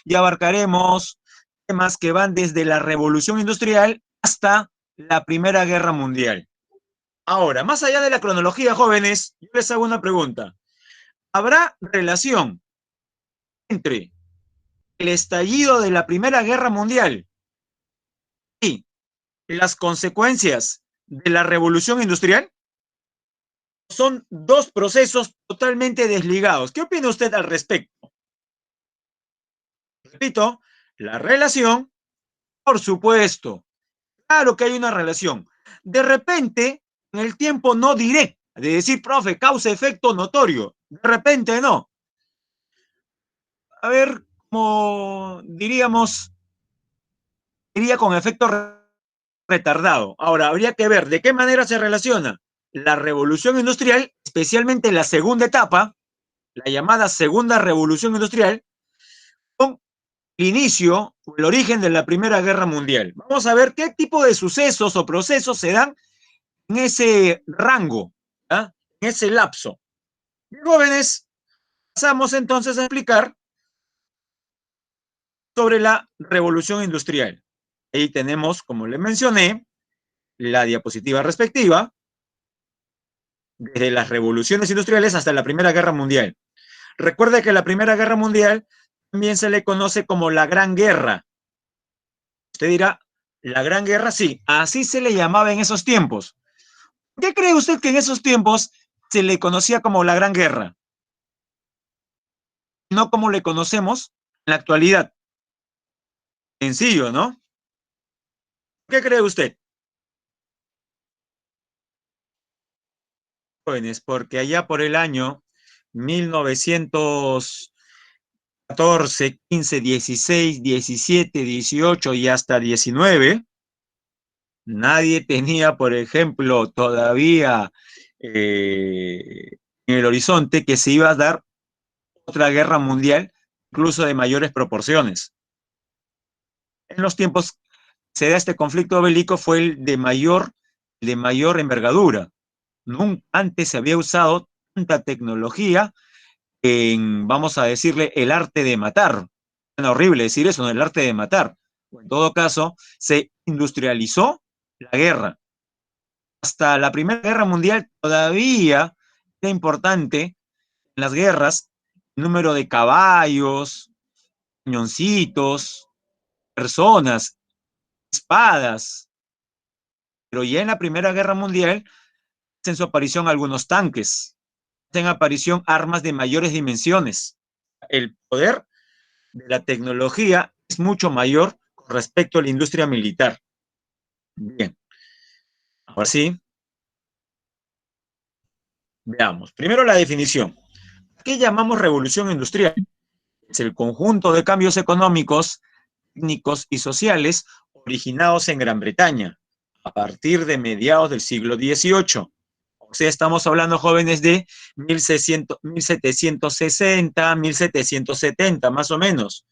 y abarcaremos temas que van desde la Revolución Industrial hasta la Primera Guerra Mundial. Ahora, más allá de la cronología, jóvenes, yo les hago una pregunta. ¿Habrá relación entre el estallido de la Primera Guerra Mundial y las consecuencias de la Revolución Industrial? Son dos procesos totalmente desligados. ¿Qué opina usted al respecto? Repito, la relación, por supuesto, claro que hay una relación. De repente, en el tiempo no directo, de decir, profe, causa-efecto notorio. De repente no. A ver, como diríamos, diría con efecto retardado. Ahora, habría que ver de qué manera se relaciona la revolución industrial, especialmente la segunda etapa, la llamada segunda revolución industrial, con el inicio o el origen de la Primera Guerra Mundial. Vamos a ver qué tipo de sucesos o procesos se dan en ese rango, ¿ah? En ese lapso. Bien, jóvenes, pasamos entonces a explicar sobre la revolución industrial. Ahí tenemos, como les mencioné, la diapositiva respectiva, desde las revoluciones industriales hasta la Primera Guerra Mundial. Recuerde que la Primera Guerra Mundial también se le conoce como la Gran Guerra. Usted dirá, la Gran Guerra, sí, así se le llamaba en esos tiempos. ¿Qué cree usted que en esos tiempos se le conocía como la Gran Guerra? No como le conocemos en la actualidad. Sencillo, ¿no? ¿Qué cree usted? Jóvenes, porque allá por el año 1914, 15, 16, 17, 18 y hasta 19, nadie tenía, por ejemplo, todavía en el horizonte que se iba a dar otra guerra mundial, incluso de mayores proporciones. En los tiempos se da este conflicto bélico fue el de mayor envergadura. Nunca antes se había usado tanta tecnología en, vamos a decirle, el arte de matar. Es horrible decir eso, ¿no? El arte de matar. En todo caso, se industrializó la guerra. Hasta la Primera Guerra Mundial todavía era importante en las guerras el número de caballos, cañoncitos, personas, espadas, pero ya en la Primera Guerra Mundial hacen su aparición algunos tanques, hacen aparición armas de mayores dimensiones. El poder de la tecnología es mucho mayor con respecto a la industria militar. Bien, ahora sí, veamos. Primero la definición. ¿Qué llamamos revolución industrial? Es el conjunto de cambios económicos, técnicos y sociales originados en Gran Bretaña a partir de mediados del siglo XVIII. O sea, estamos hablando, jóvenes, de 1760, 1770, más o menos.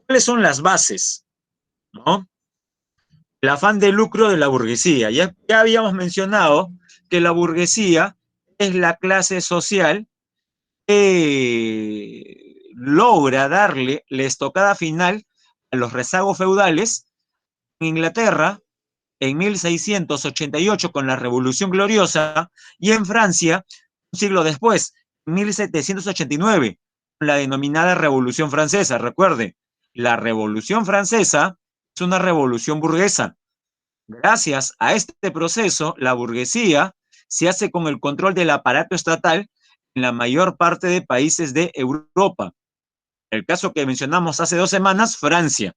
¿Cuáles son las bases? ¿No? El afán de lucro de la burguesía. Ya habíamos mencionado que la burguesía es la clase social que logra darle la estocada final a los rezagos feudales. En Inglaterra, en 1688 con la Revolución Gloriosa, y en Francia, un siglo después, en 1789, con la denominada Revolución Francesa. Recuerde, la Revolución Francesa es una revolución burguesa. Gracias a este proceso, la burguesía se hace con el control del aparato estatal en la mayor parte de países de Europa. El caso que mencionamos hace 2 semanas, Francia.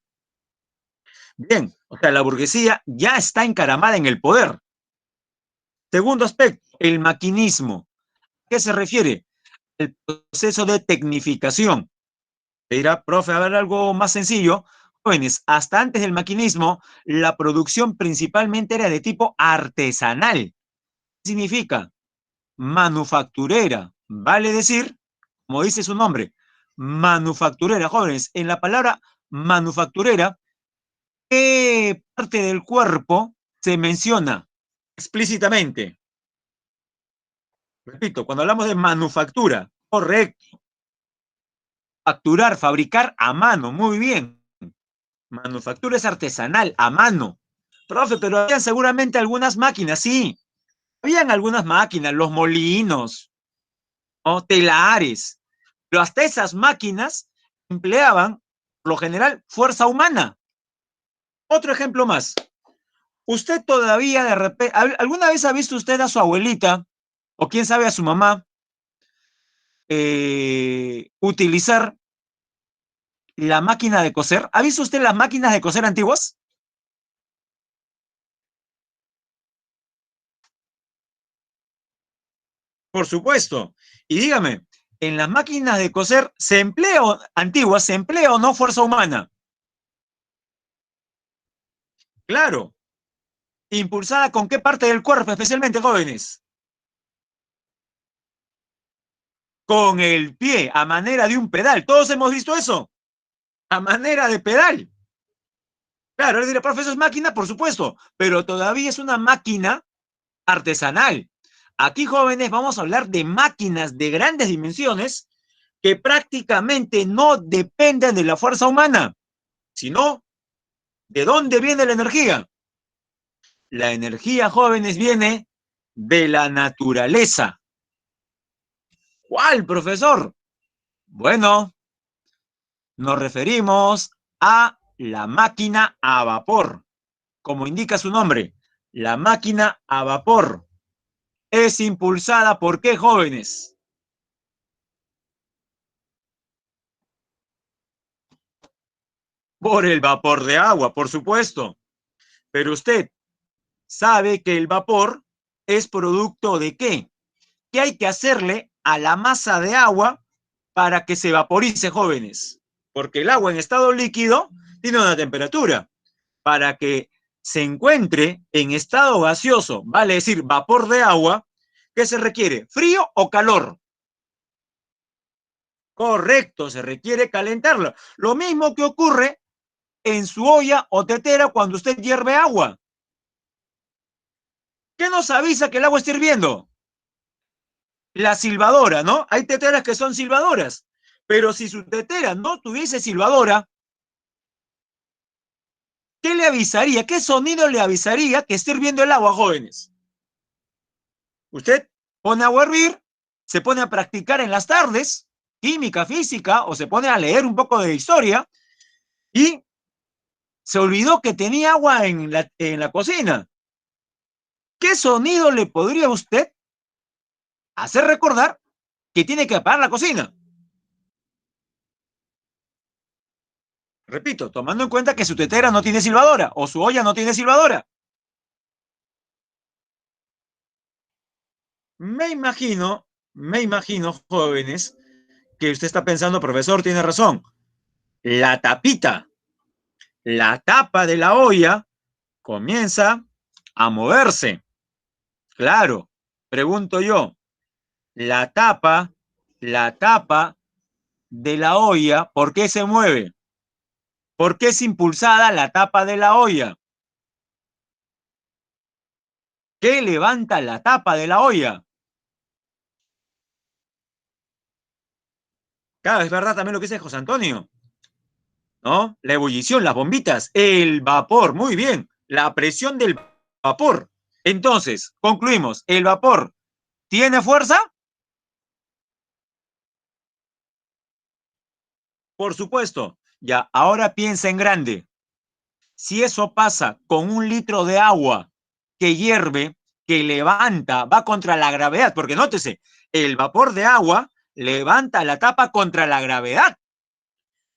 Bien, o sea, la burguesía ya está encaramada en el poder. Segundo aspecto, el maquinismo. ¿A qué se refiere? El proceso de tecnificación. Te dirá, profe, a ver algo más sencillo. Jóvenes, hasta antes del maquinismo, la producción principalmente era de tipo artesanal. ¿Qué significa? Manufacturera. Vale decir, como dice su nombre, manufacturera. Jóvenes, en la palabra manufacturera, ¿qué parte del cuerpo se menciona explícitamente? Repito, cuando hablamos de manufactura, correcto, manufacturar, fabricar a mano, muy bien. Manufactura es artesanal, a mano. Profe, pero habían seguramente algunas máquinas, sí. Habían algunas máquinas, los molinos, ¿no? Telares. Pero hasta esas máquinas empleaban, por lo general, fuerza humana. Otro ejemplo más. Usted todavía de repente, ¿alguna vez ha visto usted a su abuelita, o quién sabe a su mamá, utilizar la máquina de coser? ¿Ha visto usted las máquinas de coser antiguas? Por supuesto. Y dígame, en las máquinas de coser antiguas, ¿se emplea o no fuerza humana? Claro. ¿Impulsada con qué parte del cuerpo, especialmente jóvenes? Con el pie, a manera de un pedal. ¿Todos hemos visto eso? A manera de pedal. Claro, él dirá, profe, eso es máquina, por supuesto, pero todavía es una máquina artesanal. Aquí, jóvenes, vamos a hablar de máquinas de grandes dimensiones que prácticamente no dependen de la fuerza humana, sino de dónde viene la energía. La energía, jóvenes, viene de la naturaleza. ¿Cuál, profesor? Bueno, nos referimos a la máquina a vapor, como indica su nombre, la máquina a vapor. Es impulsada ¿por qué, jóvenes? Por el vapor de agua, por supuesto. Pero usted sabe que el vapor es producto ¿de qué? ¿Qué hay que hacerle a la masa de agua para que se vaporice, jóvenes? Porque el agua en estado líquido tiene una temperatura. Para que se encuentre en estado gaseoso, vale decir vapor de agua, ¿qué se requiere? ¿Frío o calor? Correcto, se requiere calentarlo. Lo mismo que ocurre en su olla o tetera cuando usted hierve agua. ¿Qué nos avisa que el agua está hirviendo? La silbadora, ¿no? Hay teteras que son silbadoras, pero si su tetera no tuviese silbadora, ¿qué le avisaría? ¿Qué sonido le avisaría que esté hirviendo el agua, jóvenes? Usted pone agua a hervir, se pone a practicar en las tardes, química, física, o se pone a leer un poco de historia y se olvidó que tenía agua en la cocina. ¿Qué sonido le podría usted hacer recordar que tiene que apagar la cocina? Repito, tomando en cuenta que su tetera no tiene silbadora o su olla no tiene silbadora. Me imagino, jóvenes, que usted está pensando, profesor, tiene razón. La tapita, la tapa de la olla comienza a moverse. Claro, pregunto yo, la tapa, la tapa de la olla, ¿por qué se mueve? ¿Por qué es impulsada la tapa de la olla? ¿Qué levanta la tapa de la olla? Claro, es verdad también lo que dice José Antonio, ¿no? La ebullición, las bombitas, el vapor, muy bien, la presión del vapor. Entonces, concluimos, ¿el vapor tiene fuerza? Por supuesto. Ya, ahora piensa en grande. Si eso pasa con 1 litro de agua que hierve, que levanta, va contra la gravedad, porque nótese, el vapor de agua levanta la tapa contra la gravedad.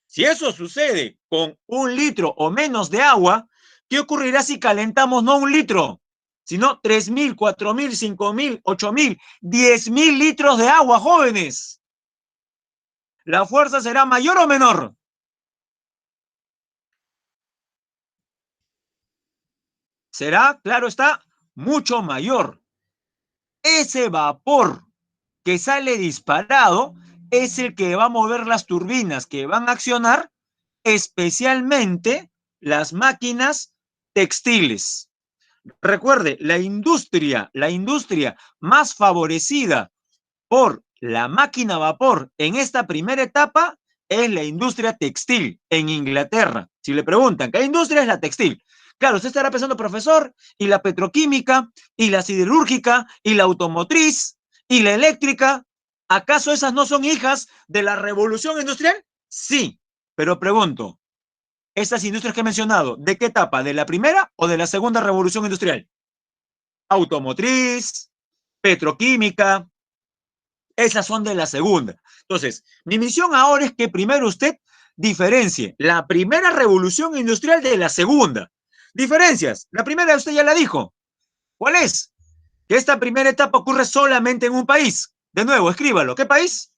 Si eso sucede con 1 litro o menos de agua, ¿qué ocurrirá si calentamos no 1 litro, sino 3.000, 4.000, 5.000, 8.000, 10.000 litros de agua, jóvenes? ¿La fuerza será mayor o menor? Será, claro está, mucho mayor. Ese vapor que sale disparado es el que va a mover las turbinas que van a accionar especialmente las máquinas textiles. Recuerde, la industria más favorecida por la máquina a vapor en esta primera etapa es la industria textil en Inglaterra. Si le preguntan, ¿qué industria es la textil? Claro, usted estará pensando, profesor, y la petroquímica, y la siderúrgica, y la automotriz, y la eléctrica. ¿Acaso esas no son hijas de la revolución industrial? Sí, pero pregunto, estas industrias que he mencionado, ¿de qué etapa? ¿De la primera o de la segunda revolución industrial? Automotriz, petroquímica, esas son de la segunda. Entonces, mi misión ahora es que primero usted diferencie la primera revolución industrial de la segunda. Diferencias. La primera usted ya la dijo. ¿Cuál es? Que esta primera etapa ocurre solamente en un país. De nuevo, escríbalo. ¿Qué país?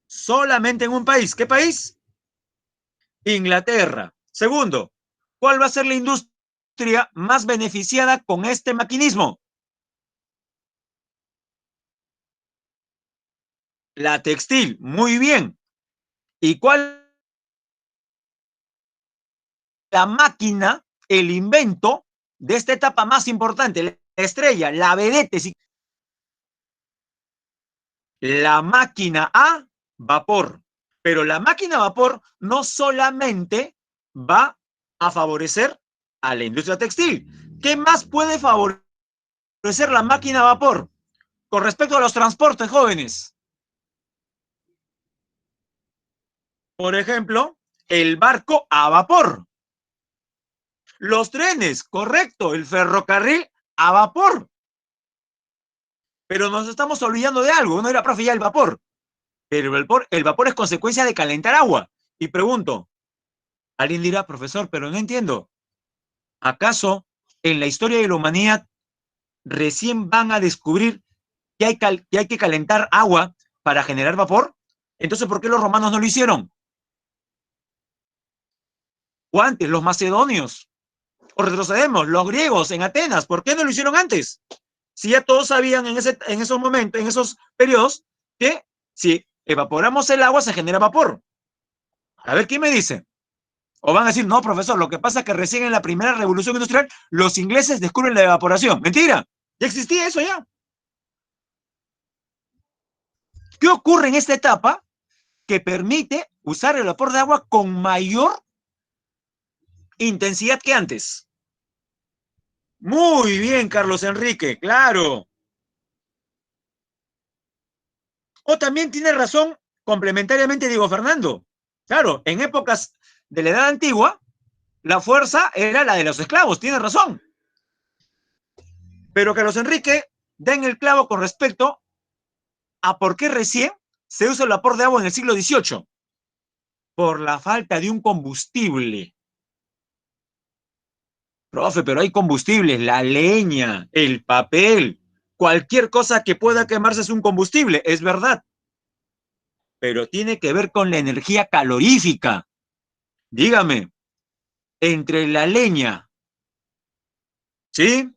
Solamente en un país. ¿Qué país? Inglaterra. Segundo, ¿cuál va a ser la industria más beneficiada con este maquinismo? La textil. Muy bien. ¿Y cuál la máquina, el invento de esta etapa más importante, la estrella, la vedette, la máquina a vapor? Pero la máquina a vapor no solamente va a favorecer a la industria textil. ¿Qué más puede favorecer la máquina a vapor con respecto a los transportes, jóvenes? Por ejemplo, el barco a vapor. Los trenes, correcto, el ferrocarril a vapor. Pero nos estamos olvidando de algo, no era, profe, ya el vapor. Pero el vapor es consecuencia de calentar agua. Y pregunto, alguien dirá, profesor, pero no entiendo. ¿Acaso en la historia de la humanidad recién van a descubrir que hay que calentar agua para generar vapor? Entonces, ¿por qué los romanos no lo hicieron? O antes, los macedonios. O retrocedemos, los griegos en Atenas, ¿por qué no lo hicieron antes? Si ya todos sabían en esos momentos, en esos periodos, que si evaporamos el agua se genera vapor. A ver, ¿quién me dice? O van a decir, no, profesor, lo que pasa es que recién en la primera revolución industrial los ingleses descubren la evaporación. Mentira, ya existía eso ya. ¿Qué ocurre en esta etapa que permite usar el vapor de agua con mayor intensidad que antes? Muy bien, Carlos Enrique, claro. O también tiene razón complementariamente Diego Fernando. Claro, en épocas de la Edad Antigua, la fuerza era la de los esclavos, tiene razón. Pero Carlos Enrique da en el clavo con respecto a por qué recién se usa el vapor de agua en el siglo XVIII. Por la falta de un combustible. Profe, pero hay combustibles, la leña, el papel, cualquier cosa que pueda quemarse es un combustible, es verdad. Pero tiene que ver con la energía calorífica. Dígame, entre la leña, ¿sí?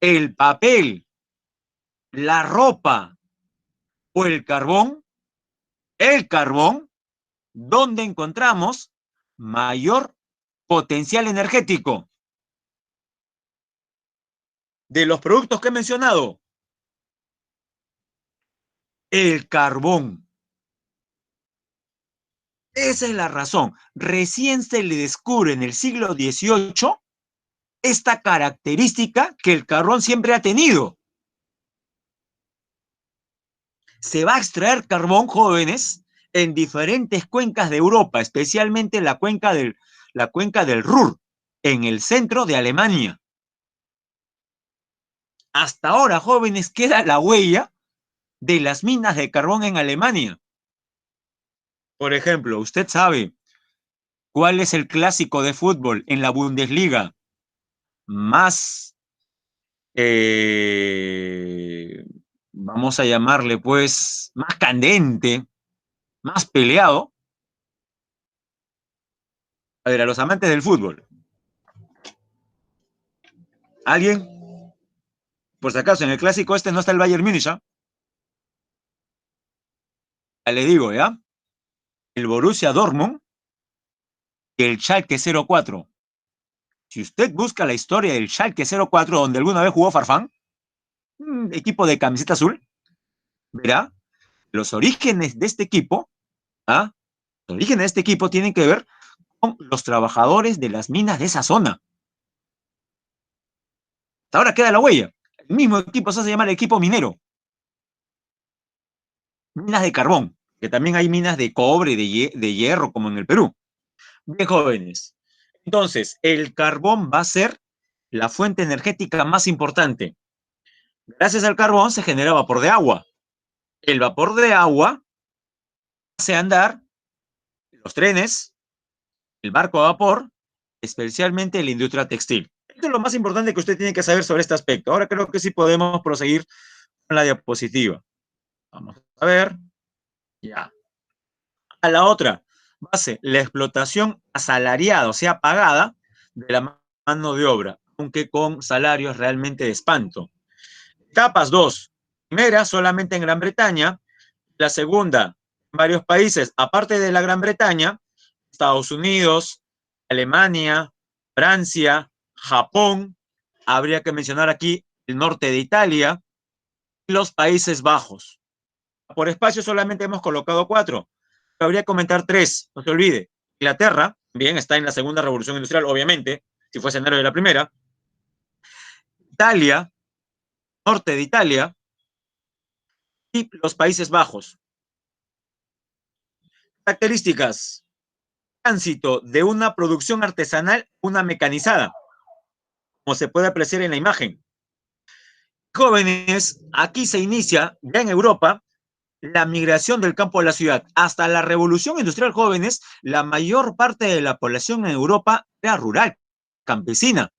El papel, la ropa o el carbón, ¿dónde encontramos mayor potencial energético? De los productos que he mencionado, el carbón. Esa es la razón. Recién se le descubre en el siglo XVIII esta característica que el carbón siempre ha tenido. Se va a extraer carbón, jóvenes, en diferentes cuencas de Europa, especialmente la cuenca del Ruhr, en el centro de Alemania. Hasta ahora, jóvenes, queda la huella de las minas de carbón en Alemania. Por ejemplo, usted sabe cuál es el clásico de fútbol en la Bundesliga más, eh, vamos a llamarle pues, más candente, más peleado. A ver, a los amantes del fútbol. ¿Alguien? Por si acaso, en el clásico este no está el Bayern Múnich, ¿ah? Ya le digo, ¿ya? El Borussia Dortmund y el Schalke 04. Si usted busca la historia del Schalke 04, donde alguna vez jugó Farfán, equipo de camiseta azul, verá Los orígenes de este equipo, ¿ah? Los orígenes de este equipo tienen que ver con los trabajadores de las minas de esa zona. Hasta ahora queda la huella. El mismo equipo se hace llamar el equipo minero. Minas de carbón, que también hay minas de cobre, de hierro, como en el Perú. Bien, jóvenes. Entonces, el carbón va a ser la fuente energética más importante. Gracias al carbón se genera vapor de agua. El vapor de agua hace andar los trenes, el barco a vapor, especialmente la industria textil. Esto es lo más importante que usted tiene que saber sobre este aspecto. Ahora creo que sí podemos proseguir con la diapositiva. Vamos a ver. Ya. A la otra base, la explotación asalariada, o sea, pagada de la mano de obra, aunque con salarios realmente de espanto. Etapas 2. Primera, solamente en Gran Bretaña. La segunda, en varios países, aparte de la Gran Bretaña, Estados Unidos, Alemania, Francia, Japón, habría que mencionar aquí el norte de Italia y los Países Bajos. Por espacio solamente hemos colocado 4. Habría que comentar 3, no se olvide. Inglaterra, bien, está en la segunda revolución industrial, obviamente, si fue escenario de la primera. Italia, norte de Italia y los Países Bajos. Características: tránsito de una producción artesanal a una mecanizada, como se puede apreciar en la imagen. Jóvenes, aquí se inicia, ya en Europa, la migración del campo a la ciudad. Hasta la revolución industrial, jóvenes, la mayor parte de la población en Europa era rural, campesina.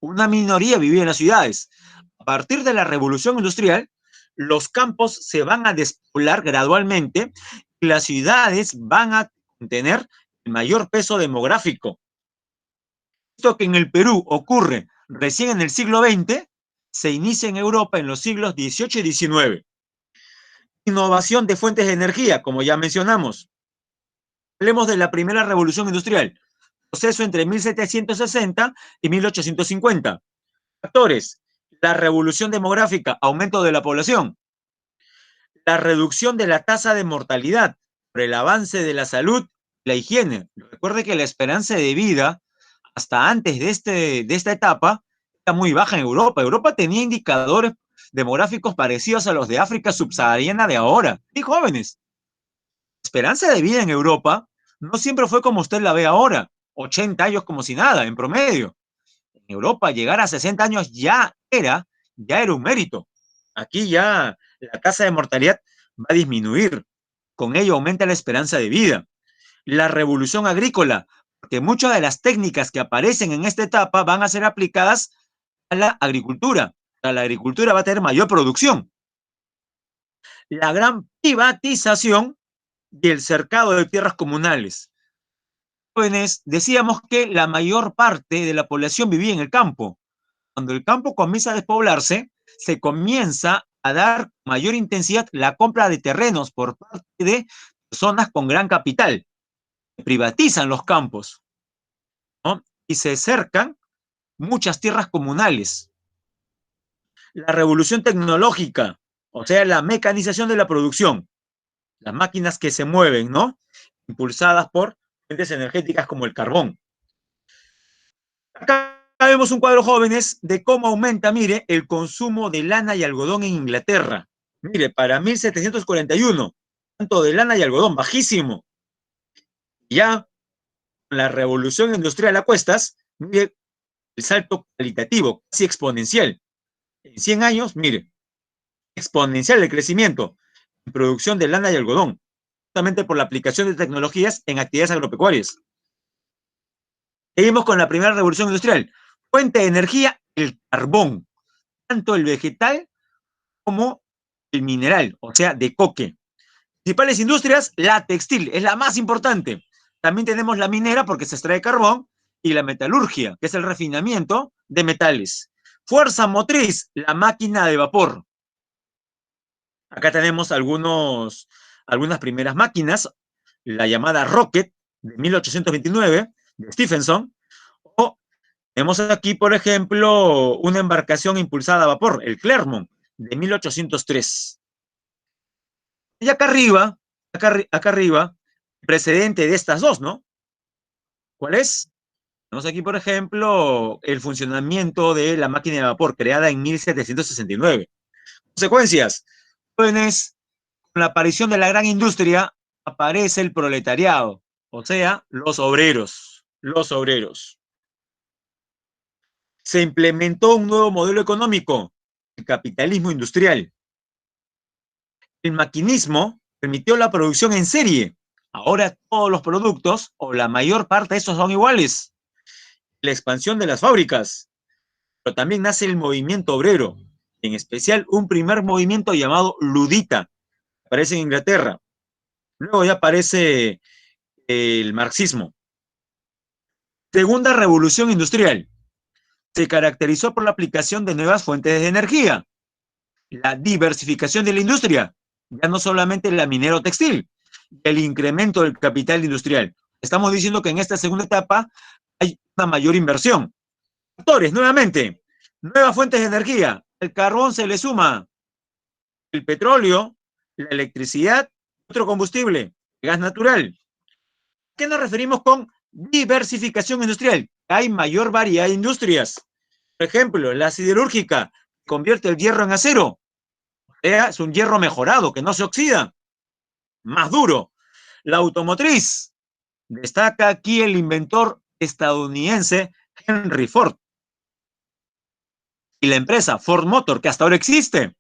Una minoría vivía en las ciudades. A partir de la revolución industrial, los campos se van a despoblar gradualmente y las ciudades van a tener el mayor peso demográfico. Esto que en el Perú ocurre recién en el siglo XX, se inicia en Europa en los siglos XVIII y XIX. Innovación de fuentes de energía, como ya mencionamos. Hablemos de la primera revolución industrial, proceso entre 1760 y 1850. Factores: la revolución demográfica, aumento de la población, la reducción de la tasa de mortalidad por el avance de la salud, la higiene. Recuerde que la esperanza de vida hasta antes de esta etapa era muy baja en Europa. Europa tenía indicadores demográficos parecidos a los de África subsahariana de ahora. Y jóvenes, la esperanza de vida en Europa no siempre fue como usted la ve ahora, 80 años como si nada, en promedio. En Europa llegar a 60 años ya era un mérito. Aquí ya la tasa de mortalidad va a disminuir. Con ello aumenta la esperanza de vida. La revolución agrícola, porque muchas de las técnicas que aparecen en esta etapa van a ser aplicadas a la agricultura. La agricultura va a tener mayor producción. La gran privatización y el cercado de tierras comunales. Jóvenes, decíamos que la mayor parte de la población vivía en el campo. Cuando el campo comienza a despoblarse, se comienza a dar mayor intensidad la compra de terrenos por parte de personas con gran capital. Privatizan los campos, ¿no? Y se cercan muchas tierras comunales. La revolución tecnológica, o sea, la mecanización de la producción, las máquinas que se mueven, ¿no? Impulsadas por fuentes energéticas como el carbón. Acá vemos un cuadro, jóvenes, de cómo aumenta, mire, el consumo de lana y algodón en Inglaterra. Mire, para 1741, tanto de lana y algodón, bajísimo. Ya con la revolución industrial a cuestas, mire el salto cualitativo, casi exponencial. En 100 años, mire, exponencial el crecimiento en producción de lana y algodón, justamente por la aplicación de tecnologías en actividades agropecuarias. Seguimos con la primera revolución industrial. Fuente de energía, el carbón, tanto el vegetal como el mineral, o sea, de coque. Principales industrias, la textil, es la más importante. También tenemos la minera porque se extrae carbón y la metalurgia, que es el refinamiento de metales. Fuerza motriz, la máquina de vapor. Acá tenemos algunas primeras máquinas, la llamada Rocket de 1829 de Stephenson, o tenemos aquí, por ejemplo, una embarcación impulsada a vapor, el Clermont, de 1803. Y acá arriba, precedente de estas dos, ¿no? ¿Cuál es? Tenemos aquí, por ejemplo, el funcionamiento de la máquina de vapor creada en 1769. Consecuencias. Jóvenes, con la aparición de la gran industria, aparece el proletariado, o sea, los obreros. Los obreros. Se implementó un nuevo modelo económico, el capitalismo industrial. El maquinismo permitió la producción en serie. Ahora todos los productos, o la mayor parte de estos, son iguales. La expansión de las fábricas, pero también nace el movimiento obrero, en especial un primer movimiento llamado ludita, aparece en Inglaterra. Luego ya aparece el marxismo. Segunda revolución industrial. Se caracterizó por la aplicación de nuevas fuentes de energía, la diversificación de la industria, ya no solamente la minero textil, el incremento del capital industrial. Estamos diciendo que en esta segunda etapa hay una mayor inversión. Factores, nuevamente, nuevas fuentes de energía. El carbón se le suma el petróleo, la electricidad, otro combustible, gas natural. ¿Qué nos referimos con diversificación industrial? Hay mayor variedad de industrias. Por ejemplo, la siderúrgica convierte el hierro en acero. Es un hierro mejorado que no se oxida, más duro. La automotriz, destaca aquí el inventor estadounidense Henry Ford. Y la empresa Ford Motor, que hasta ahora existe.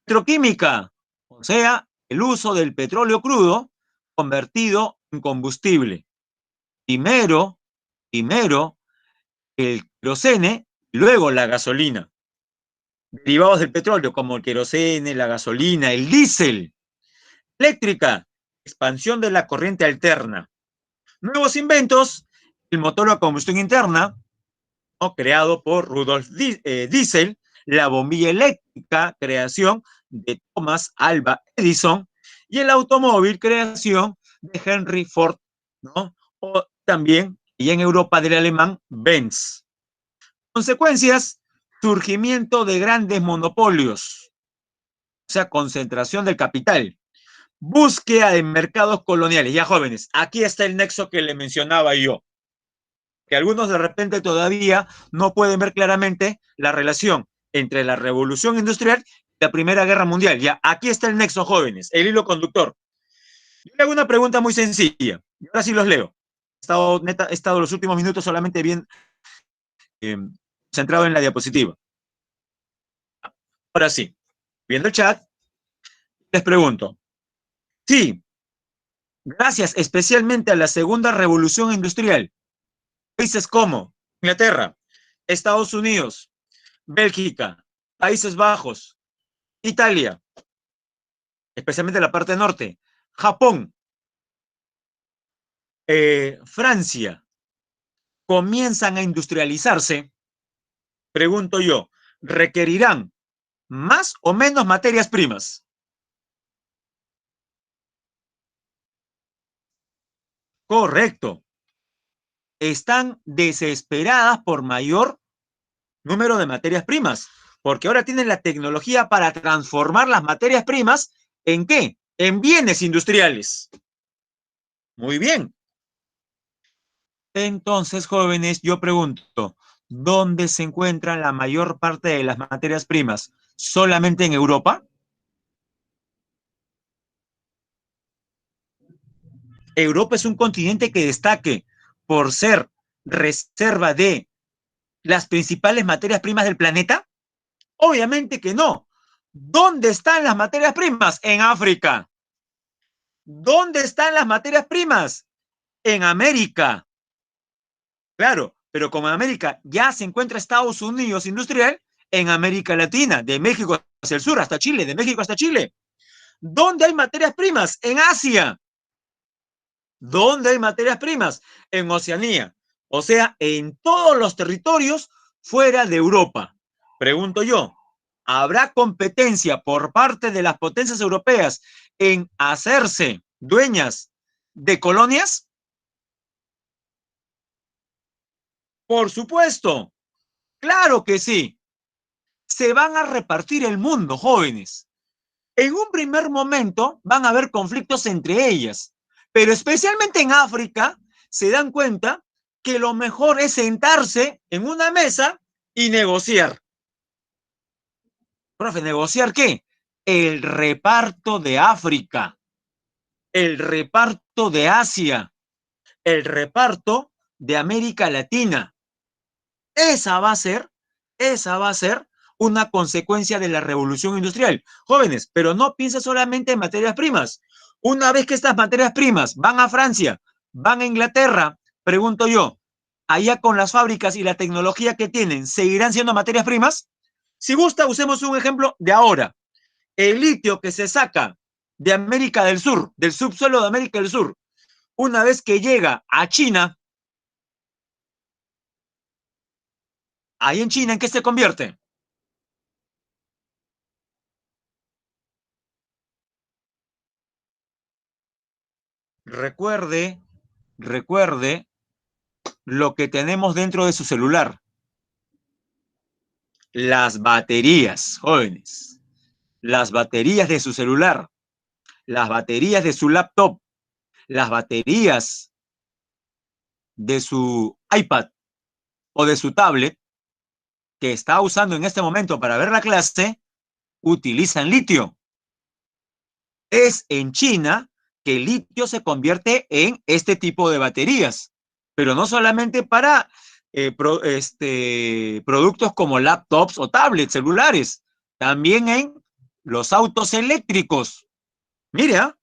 Petroquímica, o sea, el uso del petróleo crudo convertido en combustible. Primero, primero el querosene, luego la gasolina. Derivados del petróleo como el querosene, la gasolina, el diésel. Eléctrica, expansión de la corriente alterna. Nuevos inventos, el motor a combustión interna, ¿no? Creado por Rudolf Diesel, la bombilla eléctrica, creación de Thomas Alva Edison, y el automóvil, creación de Henry Ford, ¿no? O también, y en Europa, del alemán Benz. Consecuencias, surgimiento de grandes monopolios, o sea, concentración del capital. Búsqueda de mercados coloniales. Ya, jóvenes, aquí está el nexo que le mencionaba yo, que algunos de repente todavía no pueden ver claramente la relación entre la revolución industrial y la Primera Guerra Mundial. Ya, aquí está el nexo, jóvenes, el hilo conductor. Yo le hago una pregunta muy sencilla, y ahora sí los leo. He estado los últimos minutos solamente bien eh, centrado en la diapositiva. Ahora sí, viendo el chat, les pregunto, sí, gracias especialmente a la segunda revolución industrial, países como Inglaterra, Estados Unidos, Bélgica, Países Bajos, Italia, especialmente la parte norte, Japón, Francia, comienzan a industrializarse, pregunto yo, ¿requerirán más o menos materias primas? Correcto. Están desesperadas por mayor número de materias primas, porque ahora tienen la tecnología para transformar las materias primas ¿en qué? En bienes industriales. Muy bien. Entonces, jóvenes, yo pregunto, ¿dónde se encuentran la mayor parte de las materias primas? ¿Solamente en Europa? ¿Europa es un continente que destaque por ser reserva de las principales materias primas del planeta? Obviamente que no. ¿Dónde están las materias primas? En África. ¿Dónde están las materias primas? En América. Claro, pero como en América ya se encuentra Estados Unidos industrial, en América Latina, de México hacia el sur hasta Chile, de México hasta Chile. ¿Dónde hay materias primas? En Asia. ¿Dónde hay materias primas? En Oceanía. O sea, en todos los territorios fuera de Europa. Pregunto yo, ¿habrá competencia por parte de las potencias europeas en hacerse dueñas de colonias? Por supuesto, claro que sí. Se van a repartir el mundo, jóvenes. En un primer momento van a haber conflictos entre ellas, pero especialmente en África se dan cuenta que lo mejor es sentarse en una mesa y negociar. Profe, ¿negociar qué? El reparto de África, el reparto de Asia, el reparto de América Latina. Esa va a ser, esa va a ser una consecuencia de la revolución industrial. Jóvenes, pero no piensen solamente en materias primas. Una vez que estas materias primas van a Francia, van a Inglaterra, pregunto yo, allá con las fábricas y la tecnología que tienen, ¿seguirán siendo materias primas? Si gusta, usemos un ejemplo de ahora. El litio que se saca de América del Sur, del subsuelo de América del Sur, una vez que llega a China, ahí en China, ¿en qué se convierte? Recuerde, recuerde lo que tenemos dentro de su celular. Las baterías, jóvenes. Las baterías de su celular, las baterías de su laptop, las baterías de su iPad o de su tablet que está usando en este momento para ver la clase, utilizan litio. Es en China que el litio se convierte en este tipo de baterías, pero no solamente para productos como laptops o tablets, celulares, también en los autos eléctricos. Mira,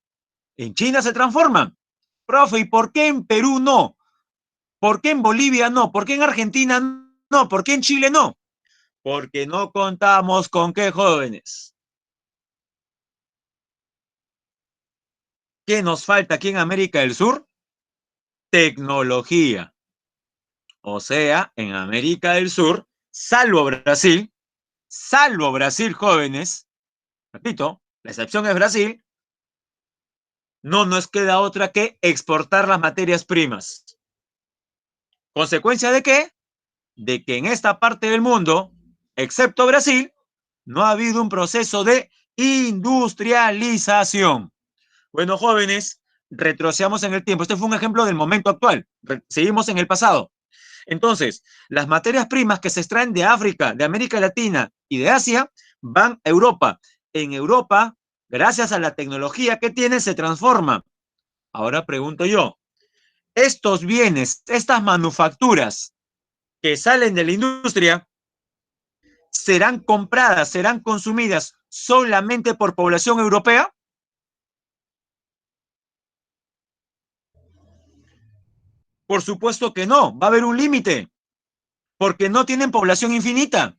en China se transforman. Profe, ¿y por qué en Perú no? ¿Por qué en Bolivia no? ¿Por qué en Argentina no? ¿Por qué en Chile no? Porque no contamos con qué, jóvenes. ¿Qué nos falta aquí en América del Sur? Tecnología. O sea, en América del Sur, salvo Brasil, jóvenes, repito, la excepción es Brasil, no nos queda otra que exportar las materias primas. ¿Consecuencia de qué? De que en esta parte del mundo, excepto Brasil, no ha habido un proceso de industrialización. Bueno, jóvenes, retrocedamos en el tiempo. Este fue un ejemplo del momento actual. Seguimos en el pasado. Entonces, las materias primas que se extraen de África, de América Latina y de Asia van a Europa. En Europa, gracias a la tecnología que tiene, se transforma. Ahora pregunto yo, estos bienes, estas manufacturas que salen de la industria, ¿serán compradas, serán consumidas solamente por población europea? Por supuesto que no, va a haber un límite, porque no tienen población infinita.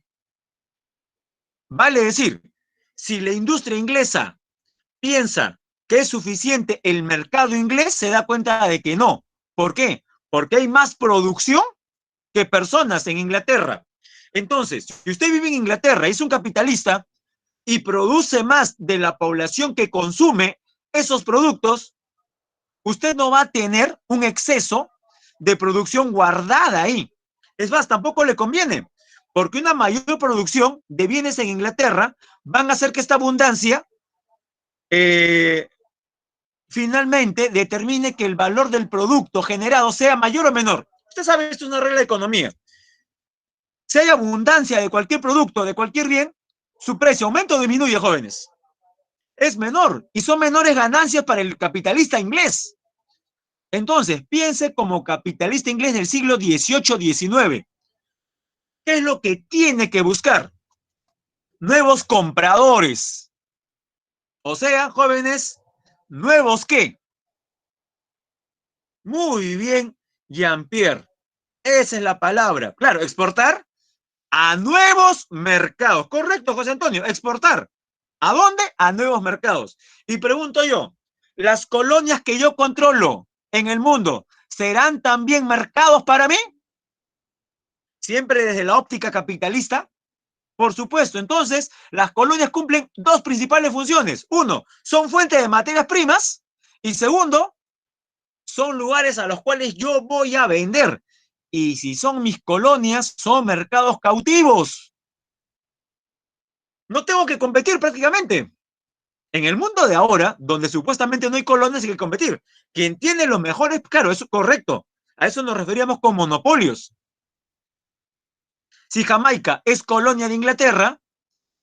Vale decir, si la industria inglesa piensa que es suficiente el mercado inglés, se da cuenta de que no. ¿Por qué? Porque hay más producción que personas en Inglaterra. Entonces, si usted vive en Inglaterra y es un capitalista y produce más de la población que consume esos productos, usted no va a tener un exceso de producción guardada ahí. Es más, tampoco le conviene, porque una mayor producción de bienes en Inglaterra van a hacer que esta abundancia eh, finalmente determine que el valor del producto generado sea mayor o menor. Usted sabe, esto es una regla de economía. Si hay abundancia de cualquier producto, de cualquier bien, su precio aumenta o disminuye, jóvenes. Es menor y son menores ganancias para el capitalista inglés. Entonces, piense como capitalista inglés del siglo XVIII-XIX. ¿Qué es lo que tiene que buscar? Nuevos compradores. O sea, jóvenes, ¿nuevos qué? Muy bien, Jean-Pierre. Esa es la palabra. Claro, exportar a nuevos mercados. Correcto, José Antonio, exportar. ¿A dónde? A nuevos mercados. Y pregunto yo, ¿las colonias que yo controlo en el mundo serán también mercados para mí? Siempre desde la óptica capitalista. Por supuesto, entonces las colonias cumplen dos principales funciones. Uno, son fuentes de materias primas y segundo, son lugares a los cuales yo voy a vender. Y si son mis colonias, son mercados cautivos. No tengo que competir prácticamente. En el mundo de ahora, donde supuestamente no hay colonias, hay que competir. Quien tiene los mejores, claro, eso es correcto. A eso nos referíamos con monopolios. Si Jamaica es colonia de Inglaterra,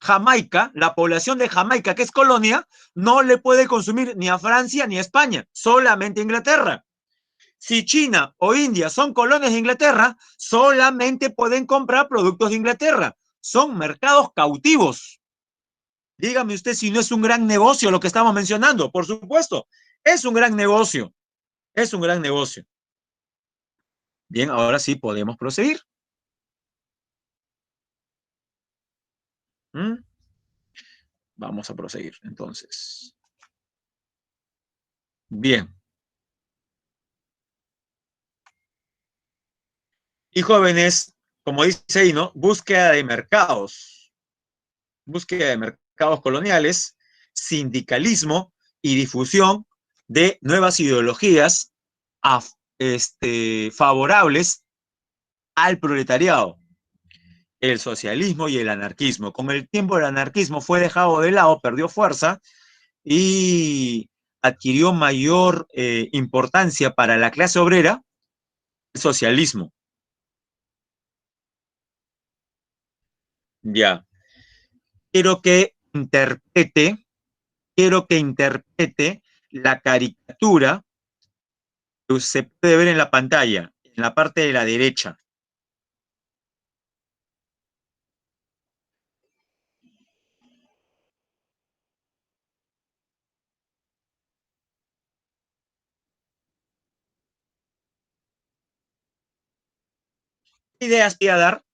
Jamaica, la población de Jamaica, que es colonia, no le puede consumir ni a Francia ni a España, solamente a Inglaterra. Si China o India son colonias de Inglaterra, solamente pueden comprar productos de Inglaterra. Son mercados cautivos. Dígame usted si no es un gran negocio lo que estamos mencionando. Por supuesto, es un gran negocio. Es un gran negocio. Bien, ahora sí podemos proseguir. ¿Mm? Vamos a proseguir, entonces. Bien. Y jóvenes, como dice ahí, ¿no? Búsqueda de mercados. Búsqueda de mercados coloniales, sindicalismo y difusión de nuevas ideologías favorables al proletariado, el socialismo y el anarquismo. Con el tiempo el anarquismo fue dejado de lado, perdió fuerza y adquirió mayor importancia para la clase obrera el socialismo. Ya. Quiero que interprete, quiero que interprete la caricatura que se puede ver en la pantalla, en la parte de la derecha. ¿Qué ideas voy a dar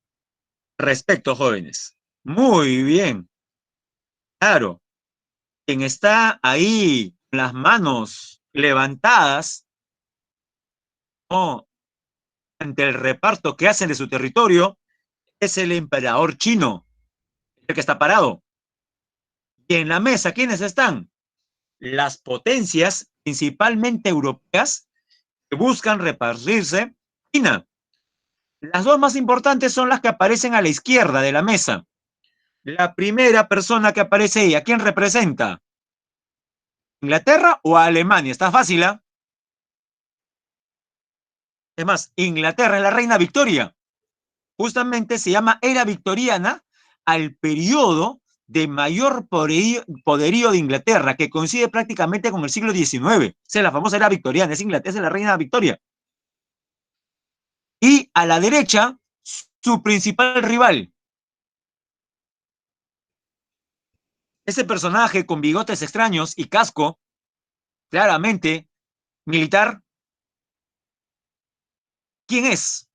respecto, jóvenes? Muy bien, claro. Quien está ahí, con las manos levantadas, ¿no?, ante el reparto que hacen de su territorio, es el emperador chino, el que está parado. Y en la mesa, ¿quiénes están? Las potencias, principalmente europeas, que buscan repartirse China. Las dos más importantes son las que aparecen a la izquierda de la mesa. La primera persona que aparece ahí, ¿a quién representa? ¿Inglaterra o a Alemania? Está fácil, ¿eh? Es más, Inglaterra es la reina Victoria. Justamente se llama era victoriana al periodo de mayor poderío de Inglaterra, que coincide prácticamente con el siglo XIX. Esa es la famosa era victoriana, es Inglaterra, es la reina Victoria. Y a la derecha, su principal rival. Ese personaje con bigotes extraños y casco, claramente militar. ¿Quién es?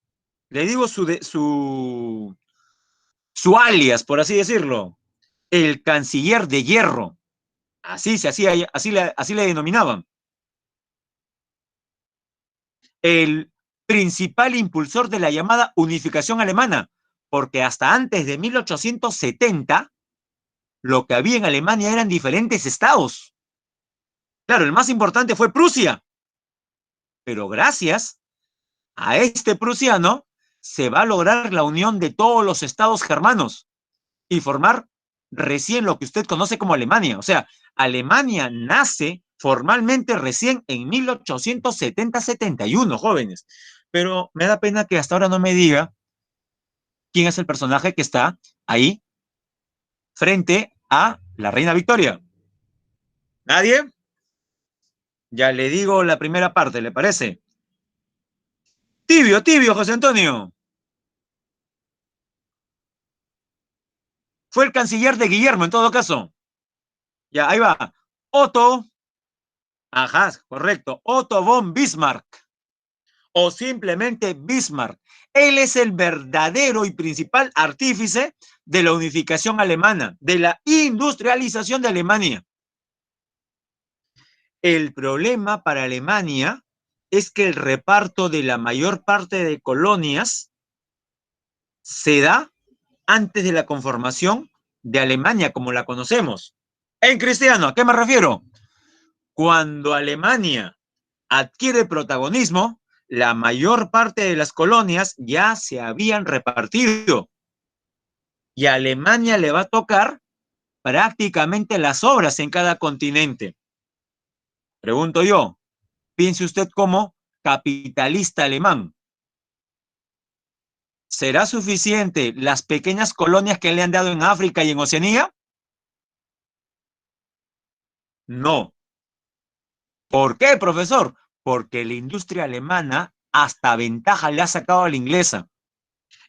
Le digo su alias, por así decirlo. El canciller de hierro. Así se hacía, así le denominaban. El principal impulsor de la llamada unificación alemana, porque hasta antes de 1870 lo que había en Alemania eran diferentes estados. Claro, el más importante fue Prusia, pero gracias a este prusiano se va a lograr la unión de todos los estados germanos y formar recién lo que usted conoce como Alemania. O sea, Alemania nace formalmente recién en 1870-71, jóvenes. Pero me da pena que hasta ahora no me diga quién es el personaje que está ahí frente a la reina Victoria. ¿Nadie? Ya le digo la primera parte, ¿le parece? Tibio, tibio, José Antonio. Fue el canciller de Guillermo, en todo caso. Ya, ahí va. Otto, ajá, correcto. Otto von Bismarck. O simplemente Bismarck. Él es el verdadero y principal artífice de la unificación alemana, de la industrialización de Alemania. El problema para Alemania es que el reparto de la mayor parte de colonias se da antes de la conformación de Alemania como la conocemos. En cristiano, ¿a qué me refiero? Cuando Alemania adquiere protagonismo, la mayor parte de las colonias ya se habían repartido y a Alemania le va a tocar prácticamente las obras en cada continente. Pregunto yo, piense usted como capitalista alemán. ¿Será suficiente las pequeñas colonias que le han dado en África y en Oceanía? No. ¿Por qué, profesor? Porque la industria alemana hasta ventaja le ha sacado a la inglesa.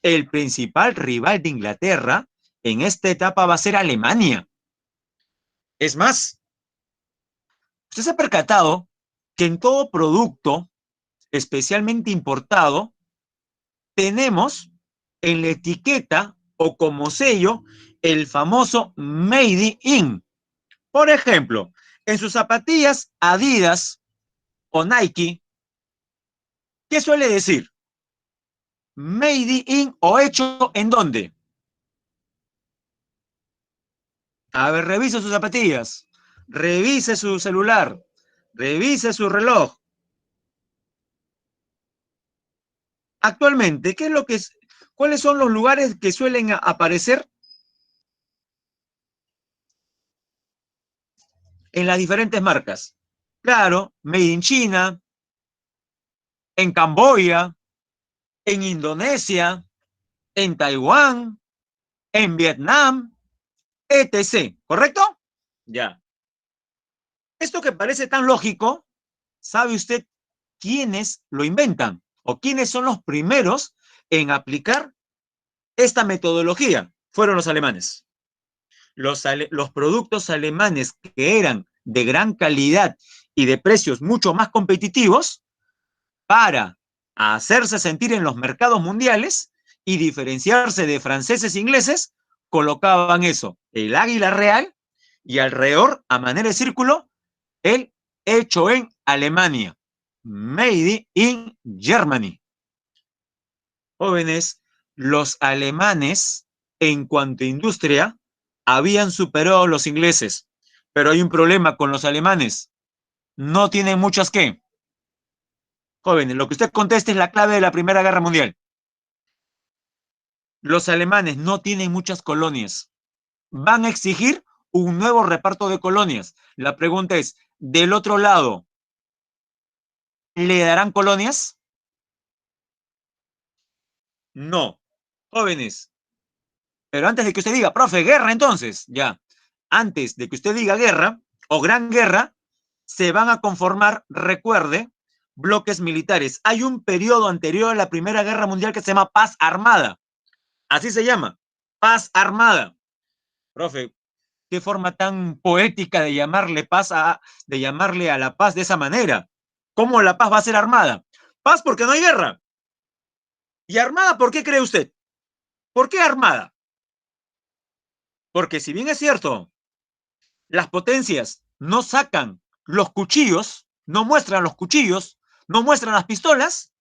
El principal rival de Inglaterra en esta etapa va a ser Alemania. Es más, usted se ha percatado que en todo producto, especialmente importado, tenemos en la etiqueta o como sello el famoso Made in. Por ejemplo, en sus zapatillas Adidas o Nike, ¿qué suele decir? Made in o hecho en dónde. A ver, revise sus zapatillas, revise su celular, revise su reloj. Actualmente, ¿qué es lo que es? ¿Cuáles son los lugares que suelen aparecer en las diferentes marcas? Claro, Made in China, en Camboya, en Indonesia, en Taiwán, en Vietnam, etc. ¿Correcto? Ya. Esto que parece tan lógico, ¿sabe usted quiénes lo inventan o quiénes son los primeros en aplicar esta metodología? Fueron los alemanes. Los productos alemanes que eran de gran calidad y de precios mucho más competitivos para hacerse sentir en los mercados mundiales y diferenciarse de franceses e ingleses, colocaban eso, el águila real y alrededor, a manera de círculo, el hecho en Alemania, made in Germany. Jóvenes, los alemanes, en cuanto a industria, habían superado a los ingleses, pero hay un problema con los alemanes, no tienen muchas ¿qué? Jóvenes, lo que usted contesta es la clave de la Primera Guerra Mundial. Los alemanes no tienen muchas colonias. Van a exigir un nuevo reparto de colonias. La pregunta es, del otro lado, ¿le darán colonias? No. Jóvenes, pero antes de que usted diga, profe, guerra entonces, ya. Antes de que usted diga guerra o gran guerra, se van a conformar, recuerde, bloques militares. Hay un periodo anterior a la Primera Guerra Mundial que se llama paz armada. Así se llama, paz armada. Profe, qué forma tan poética de llamarle de llamarle a la paz de esa manera. ¿Cómo la paz va a ser armada? Paz porque no hay guerra. ¿Y armada por qué cree usted? ¿Por qué armada? Porque si bien es cierto, las potencias no sacan los cuchillos, no muestran los cuchillos, no muestran las pistolas,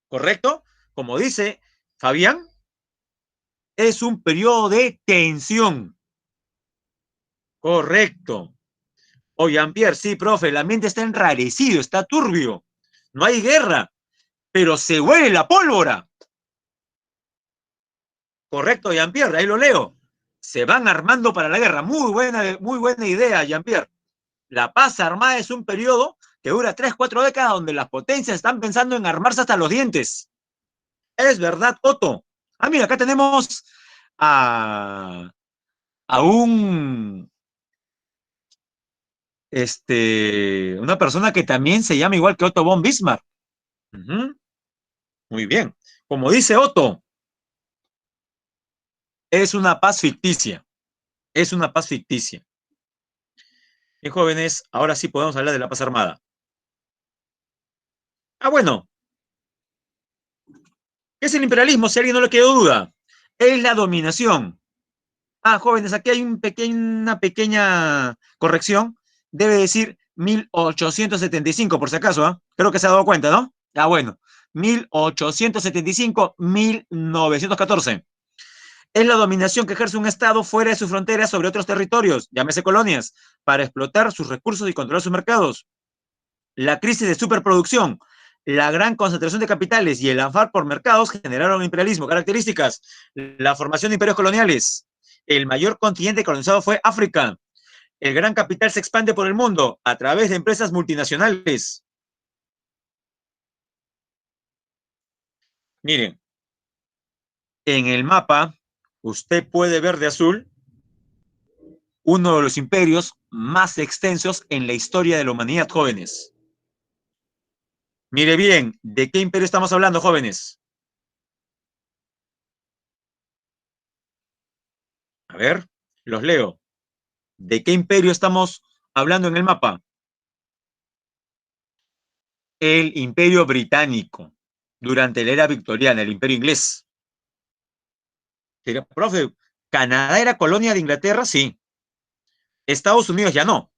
¿correcto? Como dice Fabián, es un periodo de tensión. Correcto. O Jean-Pierre, sí, profe, el ambiente está enrarecido, está turbio. No hay guerra, pero se huele la pólvora. Correcto, Jean-Pierre, ahí lo leo. Se van armando para la guerra. Muy buena idea, Jean-Pierre. La paz armada es un periodo que dura 3, 4 décadas donde las potencias están pensando en armarse hasta los dientes. Es verdad, Otto. Ah, mira, acá tenemos a, a un, una persona que también se llama igual que Otto von Bismarck. Muy bien. Como dice Otto, es una paz ficticia. Es una paz ficticia. Y jóvenes, ahora sí podemos hablar de la paz armada. Ah, bueno, ¿qué es el imperialismo? Si a alguien no le quedó duda, es la dominación. Ah, jóvenes, aquí hay una pequeña corrección. Debe decir 1875, por si acaso, ¿eh? Creo que se ha dado cuenta, ¿no? Ah, bueno, 1875-1914. Es la dominación que ejerce un Estado fuera de sus fronteras sobre otros territorios, llámese colonias, para explotar sus recursos y controlar sus mercados. La crisis de superproducción, la gran concentración de capitales y el afán por mercados generaron imperialismo. Características: la formación de imperios coloniales, El mayor continente colonizado fue África. El gran capital se expande por el mundo a través de empresas multinacionales. Miren, en el mapa usted puede ver de azul uno de los imperios más extensos en la historia de la humanidad, jóvenes. Mire bien, ¿de qué imperio estamos hablando, jóvenes? A ver, los leo. ¿De qué imperio estamos hablando en el mapa? El Imperio Británico, durante la era victoriana, el Imperio Inglés. Profe, ¿Canadá era colonia de Inglaterra? Sí. Estados Unidos ya no.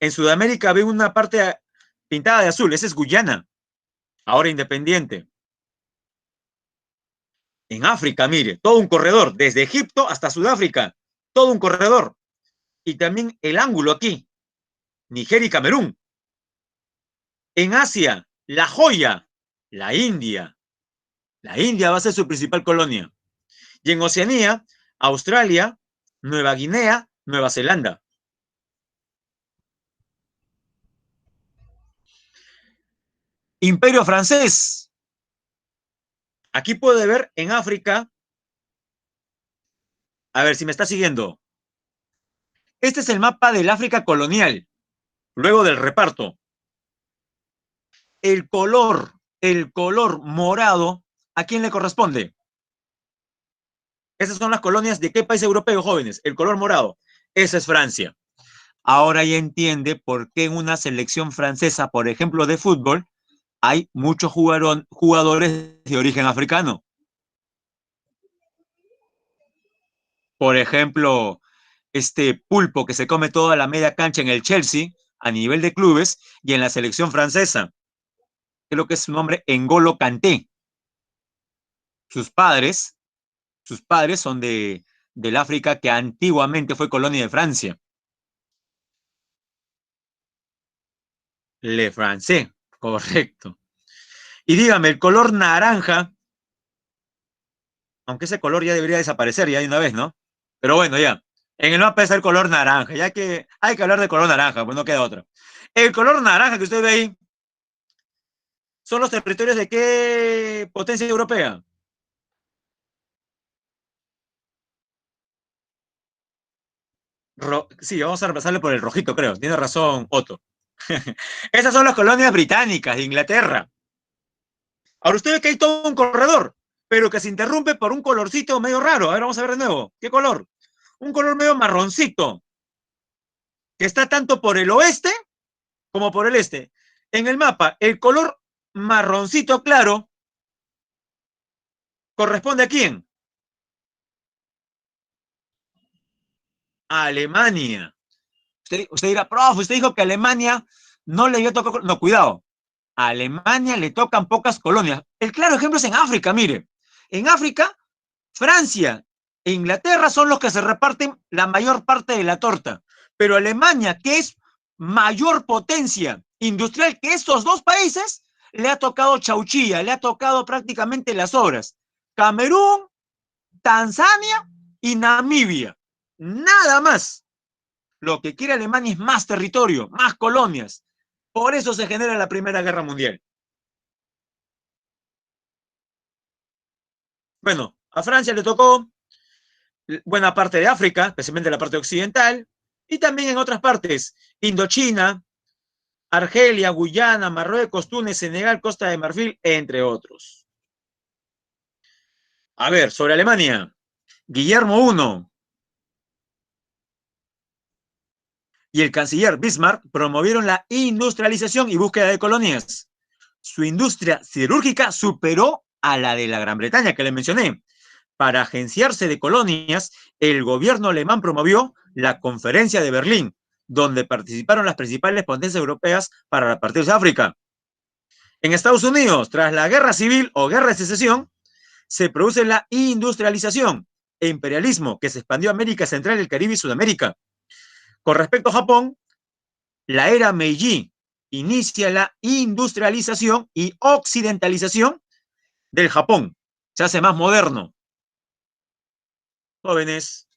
En Sudamérica ve una parte pintada de azul, esa es Guyana, ahora independiente. En África, mire, todo un corredor, desde Egipto hasta Sudáfrica, todo un corredor. Y también el ángulo aquí, Nigeria y Camerún. En Asia, La Joya, la India. La India va a ser su principal colonia. Y en Oceanía, Australia, Nueva Guinea, Nueva Zelanda. Imperio francés. Aquí puede ver en África, a ver si me está siguiendo. Este es el mapa del África colonial, luego del reparto. El color morado, ¿a quién le corresponde? Esas son las colonias de qué país europeo, jóvenes. El color morado. Esa es Francia. Ahora ya entiende por qué en una selección francesa, por ejemplo, de fútbol, hay muchos jugadores de origen africano. Por ejemplo, este Pulpo que se come toda la media cancha en el Chelsea a nivel de clubes y en la selección francesa. Creo que es su nombre, N'Golo Kanté. Sus padres, sus padres son del África que antiguamente fue colonia de Francia. Le Français, correcto. Y dígame, el color naranja, aunque ese color ya debería desaparecer ya de una vez, ¿no? Pero bueno, ya. En el mapa está el color naranja, ya que hay que hablar de color naranja, pues no queda otra. El color naranja que usted ve ahí son los territorios de qué potencia europea. Sí, vamos a repasarle por el rojito, creo. Tiene razón, Otto. Esas son las colonias británicas de Inglaterra. Ahora usted ve que hay todo un corredor, pero que se interrumpe por un colorcito medio raro. A ver, vamos a ver de nuevo. ¿Qué color? Un color medio marroncito, que está tanto por el oeste como por el este. En el mapa, el color marroncito claro corresponde a quién? A Alemania. Usted dirá, profe, usted dijo que a Alemania no le dio tocar. No, cuidado. A Alemania le tocan pocas colonias. El claro ejemplo es en África, mire. En África, Francia e Inglaterra son los que se reparten la mayor parte de la torta. Pero Alemania, que es mayor potencia industrial que estos dos países, le ha tocado chauchilla, le ha tocado prácticamente las obras. Camerún, Tanzania y Namibia. Nada más. Lo que quiere Alemania es más territorio, más colonias. Por eso se genera la Primera Guerra Mundial. Bueno, a Francia le tocó buena parte de África, especialmente la parte occidental, y también en otras partes, Indochina, Argelia, Guyana, Marruecos, Túnez, Senegal, Costa de Marfil, entre otros. A ver, sobre Alemania, Guillermo I y el canciller Bismarck promovieron la industrialización y búsqueda de colonias. Su industria siderúrgica superó a la de la Gran Bretaña, que le mencioné. Para agenciarse de colonias, el gobierno alemán promovió la Conferencia de Berlín, donde participaron las principales potencias europeas para repartirse África. En Estados Unidos, tras la guerra civil o guerra de secesión, se produce la industrialización e imperialismo que se expandió a América Central, el Caribe y Sudamérica. Con respecto a Japón, la era Meiji inicia la industrialización y occidentalización del Japón. Se hace más moderno. Jóvenes,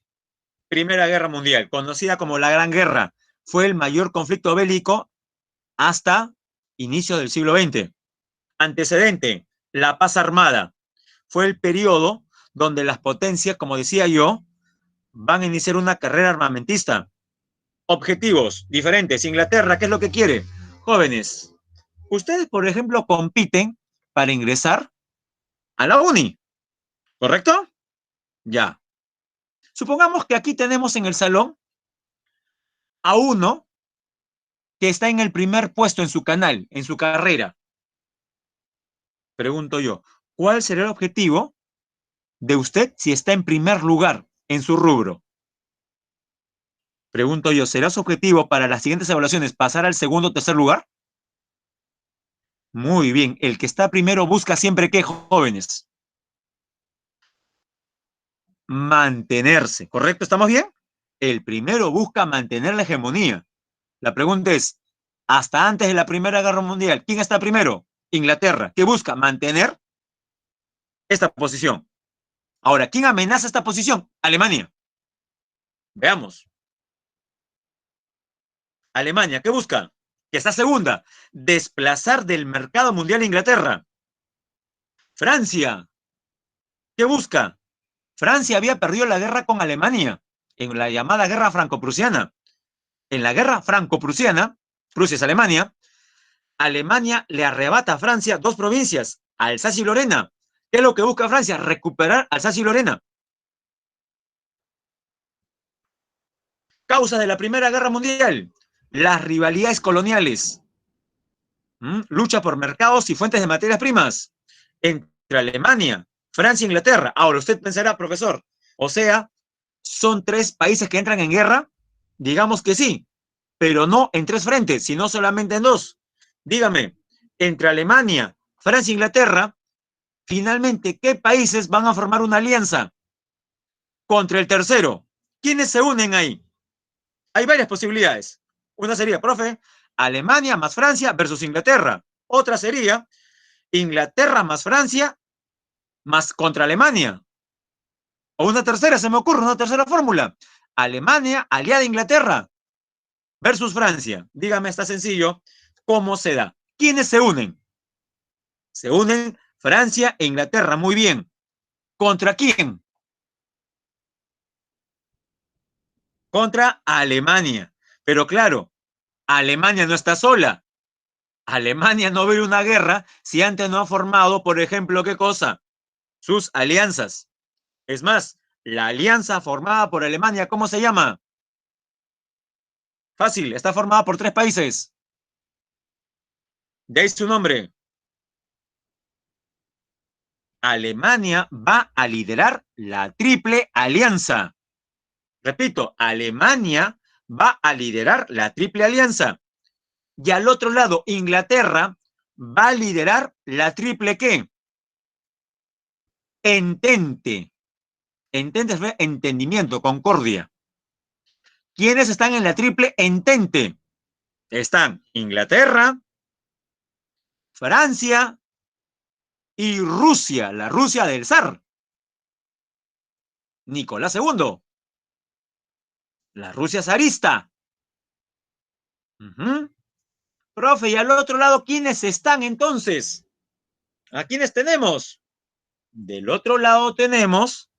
Primera Guerra Mundial, conocida como la Gran Guerra, fue el mayor conflicto bélico hasta inicio del siglo XX. Antecedente, la paz armada. Fue el periodo donde las potencias, como decía yo, van a iniciar una carrera armamentista. Objetivos diferentes. Inglaterra, ¿qué es lo que quiere? Jóvenes, ustedes, por ejemplo, compiten para ingresar a la uni, ¿correcto? Ya. Supongamos que aquí tenemos en el salón a uno que está en el primer puesto en su canal, en su carrera. Pregunto yo, ¿cuál será el objetivo de usted si está en primer lugar en su rubro? Pregunto yo, ¿será su objetivo para las siguientes evaluaciones pasar al segundo o tercer lugar? Muy bien, el que está primero busca siempre, ¿qué, jóvenes? Mantenerse, ¿correcto? ¿Estamos bien? El primero busca mantener la hegemonía. La pregunta es, hasta antes de la Primera Guerra Mundial, ¿quién está primero? Inglaterra, que busca mantener esta posición. Ahora, ¿quién amenaza esta posición? Alemania. Veamos. Alemania, ¿qué busca? Que está segunda, desplazar del mercado mundial a Inglaterra. Francia, ¿qué busca? Francia había perdido la guerra con Alemania en la llamada guerra franco-prusiana. En la guerra franco-prusiana, Prusia es Alemania, Alemania le arrebata a Francia dos provincias, Alsacia y Lorena. ¿Qué es lo que busca Francia? Recuperar Alsacia y Lorena. Causas de la Primera Guerra Mundial, las rivalidades coloniales, lucha por mercados y fuentes de materias primas entre Alemania, Francia e Inglaterra. Ahora usted pensará, profesor, o sea, ¿son tres países que entran en guerra? Digamos que sí, pero no en tres frentes, sino solamente en dos. Dígame, entre Alemania, Francia e Inglaterra, finalmente, ¿qué países van a formar una alianza contra el tercero? ¿Quiénes se unen ahí? Hay varias posibilidades. Una sería, profe, Alemania más Francia versus Inglaterra. Otra sería Inglaterra más Francia más contra Alemania. O una tercera, se me ocurre, una tercera fórmula. Alemania aliada a Inglaterra versus Francia. Dígame, está sencillo. ¿Cómo se da? ¿Quiénes se unen? Se unen Francia e Inglaterra. Muy bien. ¿Contra quién? Contra Alemania. Pero claro, Alemania no está sola. Alemania no ve una guerra si antes no ha formado, por ejemplo, ¿qué cosa? Sus alianzas. Es más, la alianza formada por Alemania, ¿cómo se llama? Fácil, está formada por tres países. De ahí su nombre. Alemania va a liderar la Triple Alianza. Repito, Alemania va a liderar la Triple Alianza. Y al otro lado, Inglaterra va a liderar la Triple ¿qué? Entente. Entente es entendimiento, concordia. ¿Quiénes están en la Triple Entente? Están Inglaterra, Francia y Rusia, la Rusia del zar. Nicolás II, la Rusia zarista. Profe, y al otro lado, ¿quiénes están entonces? ¿A quiénes tenemos? Del otro lado tenemos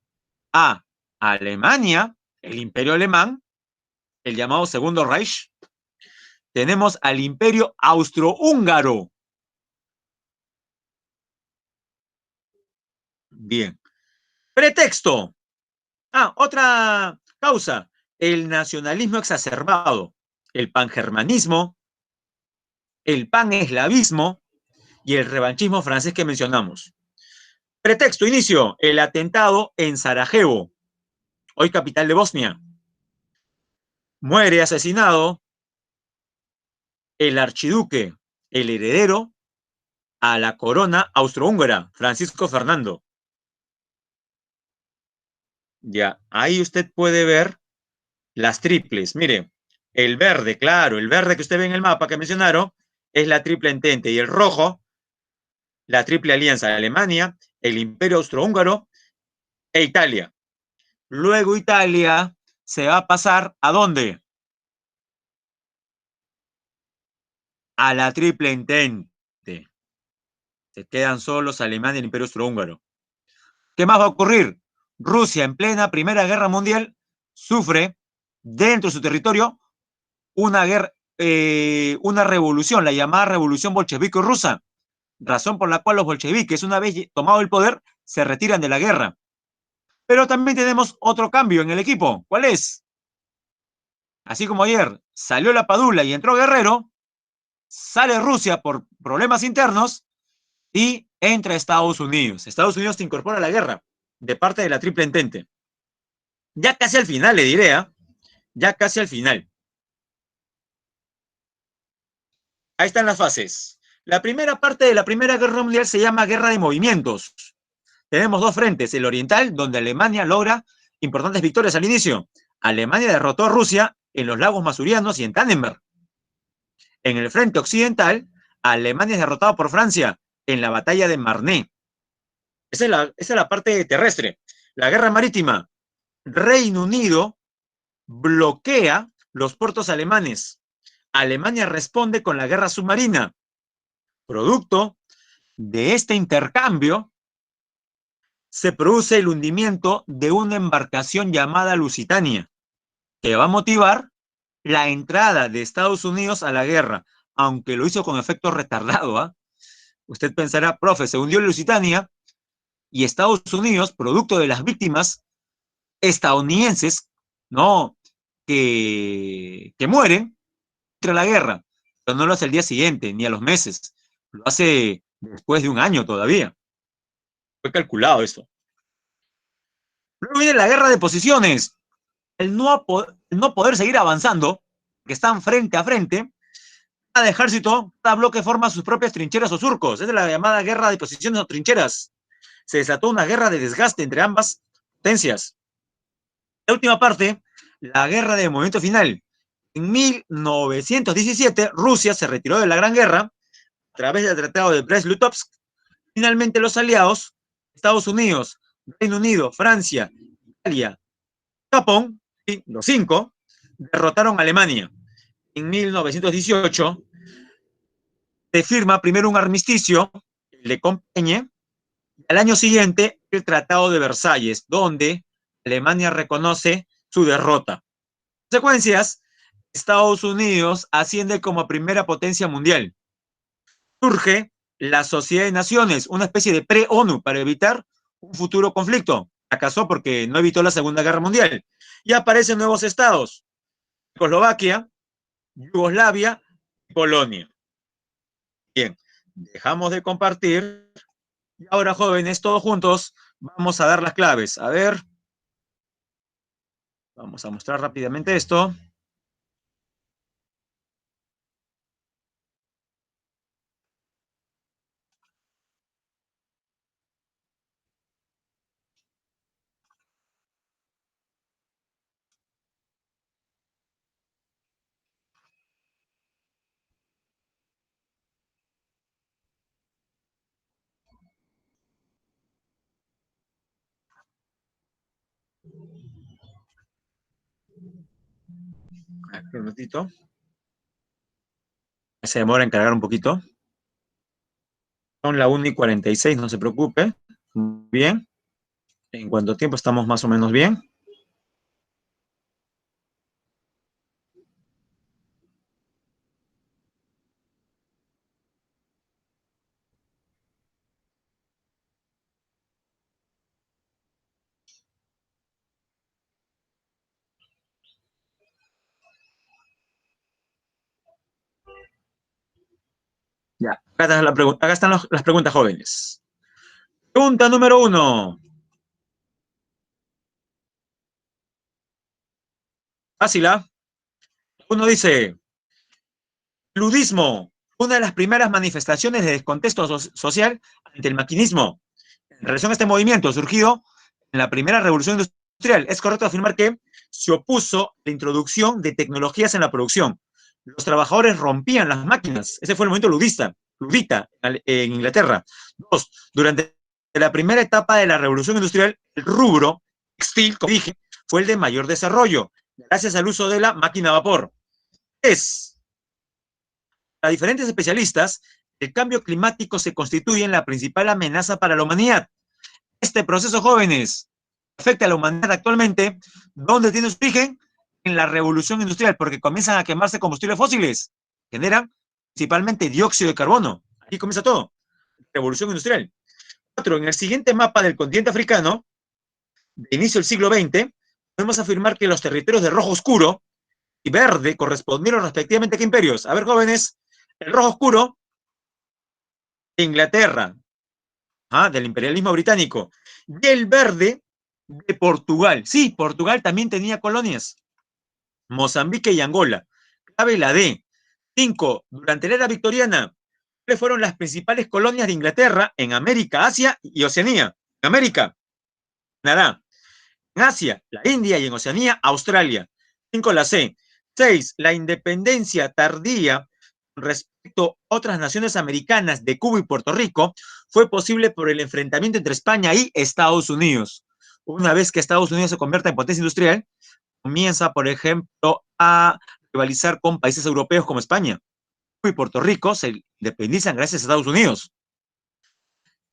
a Alemania, el imperio alemán, el llamado Segundo Reich. Tenemos al imperio austrohúngaro. Bien. Pretexto. Otra causa. El nacionalismo exacerbado, el pangermanismo, el paneslavismo y el revanchismo francés que mencionamos. Pretexto, inicio, el atentado en Sarajevo, hoy capital de Bosnia. Muere asesinado el archiduque, el heredero a la corona austrohúngara, Francisco Fernando. Ya, ahí usted puede ver las triples. Mire, el verde, claro, el verde que usted ve en el mapa que mencionaron, es la triple entente, y el rojo, la triple alianza de Alemania, el Imperio Austrohúngaro e Italia. Luego Italia se va a pasar ¿a dónde? A la Triple Entente. Se quedan solos Alemania y el Imperio Austrohúngaro. ¿Qué más va a ocurrir? Rusia, en plena Primera Guerra Mundial, sufre dentro de su territorio una guerra, una revolución, la llamada Revolución Bolchevique Rusa, razón por la cual los bolcheviques, una vez tomado el poder, se retiran de la guerra. Pero también tenemos otro cambio en el equipo. ¿Cuál es? Así como ayer salió la Padula y entró Guerrero, sale Rusia por problemas internos y entra Estados Unidos. Estados Unidos se incorpora a la guerra de parte de la Triple Entente. Ya casi al final, le diré, ¿eh? Ya casi al final. Ahí están las fases. La primera parte de la Primera Guerra Mundial se llama Guerra de Movimientos. Tenemos dos frentes, el oriental, donde Alemania logra importantes victorias al inicio. Alemania derrotó a Rusia en los lagos Masurianos y en Tannenberg. En el frente occidental, Alemania es derrotada por Francia en la batalla de Marne. Esa es la parte terrestre. La guerra marítima, Reino Unido bloquea los puertos alemanes. Alemania responde con la guerra submarina. Producto de este intercambio, se produce el hundimiento de una embarcación llamada Lusitania, que va a motivar la entrada de Estados Unidos a la guerra, aunque lo hizo con efecto retardado. ¿Ah? Usted pensará, profe, se hundió Lusitania y Estados Unidos, producto de las víctimas estadounidenses, ¿no? que mueren tras la guerra, pero no lo hace el día siguiente, ni a los meses, lo hace después de un año todavía. Fue calculado esto. Luego viene la guerra de posiciones. El no poder seguir avanzando, que están frente a frente, cada ejército, cada bloque forma sus propias trincheras o surcos. Es la llamada guerra de posiciones o trincheras. Se desató una guerra de desgaste entre ambas potencias. La última parte, la guerra de movimiento final. En 1917, Rusia se retiró de la Gran Guerra a través del Tratado de Brest-Litovsk. Finalmente, los aliados, Estados Unidos, Reino Unido, Francia, Italia, Japón, ¿sí? Los cinco, derrotaron a Alemania. En 1918 se firma primero un armisticio, el de Compiègne, y al año siguiente el Tratado de Versalles, donde Alemania reconoce su derrota. Consecuencias, Estados Unidos asciende como primera potencia mundial. Surge la Sociedad de Naciones, una especie de pre-ONU para evitar un futuro conflicto. Fracasó porque no evitó la Segunda Guerra Mundial. Y aparecen nuevos estados, Checoslovaquia, Yugoslavia y Polonia. Bien, dejamos de compartir. Y ahora, jóvenes, todos juntos, vamos a dar las claves. A ver, vamos a mostrar rápidamente esto. Un minutito. Se demora en cargar un poquito. Son la 1:46, no se preocupe. Bien. ¿En cuánto tiempo estamos más o menos bien? Ya. Acá están las preguntas jóvenes. Pregunta número 1. Fácil, ¿ah? Uno dice, ludismo, una de las primeras manifestaciones de descontexto social ante el maquinismo. En relación a este movimiento surgido en la primera revolución industrial, es correcto afirmar que se opuso a la introducción de tecnologías en la producción. Los trabajadores rompían las máquinas. Ese fue el movimiento ludita en Inglaterra. Dos, durante De la primera etapa de la revolución industrial, el rubro textil, como dije, fue el de mayor desarrollo, gracias al uso de la máquina a vapor. Para diferentes especialistas, el cambio climático se constituye en la principal amenaza para la humanidad. Este proceso, jóvenes, afecta a la humanidad actualmente, ¿dónde tiene su origen? En la revolución industrial, porque comienzan a quemarse combustibles fósiles, generan principalmente dióxido de carbono. Aquí comienza todo, revolución industrial. 4. En el siguiente mapa del continente africano, de inicio del siglo XX, podemos afirmar que los territorios de rojo oscuro y verde correspondieron respectivamente a qué imperios. A ver, jóvenes, el rojo oscuro de Inglaterra, del imperialismo británico, y el verde de Portugal. Sí, Portugal también tenía colonias, Mozambique y Angola. Clave la D. 5. Durante la era victoriana, ¿cuáles fueron las principales colonias de Inglaterra en América, Asia y Oceanía? En América, Canadá. En Asia, la India, y en Oceanía, Australia. 5. La C. 6. La independencia tardía respecto a otras naciones americanas de Cuba y Puerto Rico fue posible por el enfrentamiento entre España y Estados Unidos. Una vez que Estados Unidos se convierta en potencia industrial, comienza, por ejemplo, a rivalizar con países europeos como España. Cuba y Puerto Rico se independizan gracias a Estados Unidos.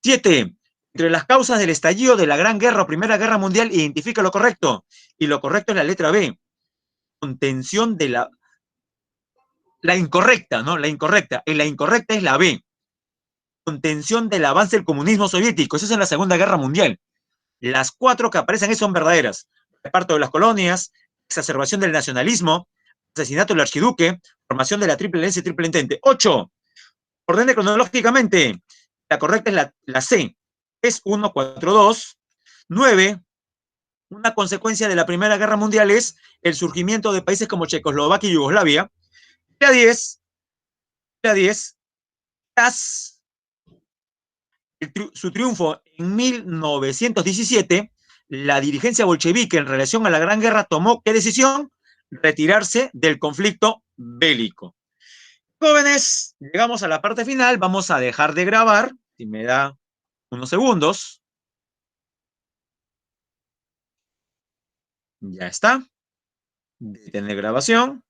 7. Entre las causas del estallido de la Gran Guerra o Primera Guerra Mundial, identifica lo correcto. Y lo correcto es la letra B. Contención de la incorrecta, ¿no? La incorrecta. Y la incorrecta es la B. Contención del avance del comunismo soviético. Eso es en la Segunda Guerra Mundial. Las 4 que aparecen ahí son verdaderas. Reparto de las colonias, exacerbación del nacionalismo, asesinato del archiduque, formación de la Triple Alianza y Triple Entente. 8. Ordene cronológicamente. La correcta es la C. Es 1, 4, 2. 9. Una consecuencia de la Primera Guerra Mundial es el surgimiento de países como Checoslovaquia y Yugoslavia. La 10. La 10. Tras su triunfo en 1917, la dirigencia bolchevique en relación a la Gran Guerra tomó ¿qué decisión? Retirarse del conflicto bélico. Jóvenes, llegamos a la parte final, vamos a dejar de grabar, si me da unos segundos. Ya está. Detener grabación.